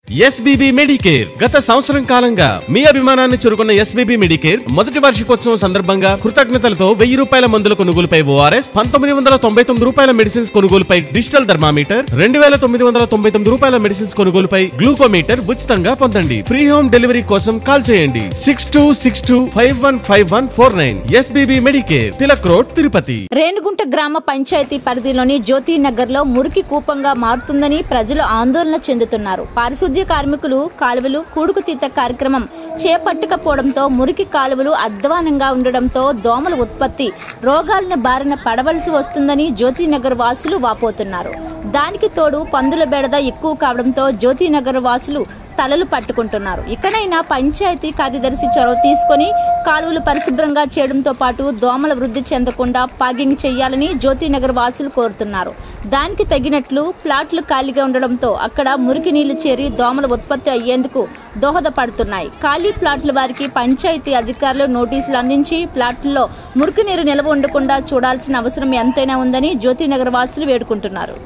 SBB Medicare గత సంవత్సరం కాలంగా మీ అభిమానాన్ని చురుకున్న ఎస్బీబీ మెడికేర్ మొదటి వార్షికోత్సవం సందర్భంగా కృతజ్ఞతలతో 1000 రూపాయల మందుల కొనుగోలుపై ఓఆర్ఎస్, 1999 రూపాయల మెడిసిన్స్ కొనుగోలుపై డిజిటల్ థర్మామీటర్, 2999 రూపాయల మెడిసిన్స్ కొనుగోలుపై గ్లూకోమీటర్ ఉచితంగా పొందండి. ఫ్రీ హోమ్ డెలివరీ కోసం కాల్ చేయండి 6262515149. SBB Medicare, Tilak road, Tirupati. Renigunta గ్రామ పంచాయతీ పరిధిలోని జ్యోతి నగర్ లో మురికి కూపంగా మారుతుందని ప్రజలు ఆందోళన చెందుతున్నారు. పారిశుద్ధ్య కార్మికులు కాలువలు కూడుకుతీత కార్యక్రమం చేపట్టకపోవడంతో మురికి కాలువలు అధ్వానంగా ఉండడంతో దోమల ఉత్పత్తి, రోగాలను బారిన పడవలసి వస్తుందని జ్యోతినగర్ వాసులు వాపోతున్నారు. దానికి తోడు పందుల బెడద ఎక్కువ కావడంతో జ్యోతినగర్ వాసులు తలలు పట్టుకుంటున్నారు. ఇకనైనా పంచాయతీ కార్యదర్శి చొరవ తీసుకుని కాలువలు పరిశుభ్రంగా చేయడంతో పాటు దోమల వృద్ధి చెందకుండా పాగింగ్ చేయాలని జ్యోతినగర్ వాసులు కోరుతున్నారు. దానికి తగినట్లు ప్లాట్లు ఖాళీగా ఉండడంతో అక్కడ మురికి నీళ్లు చేరి దోమల ఉత్పత్తి అయ్యేందుకు దోహదపడుతున్నాయి. ఖాళీ ప్లాట్ల వారికి పంచాయతీ అధికారులు నోటీసులు అందించి ప్లాట్లలో మురికి నీరు నిల్వ ఉండకుండా చూడాల్సిన అవసరం ఎంతైనా ఉందని జ్యోతినగర్ వాసులు వేడుకుంటున్నారు.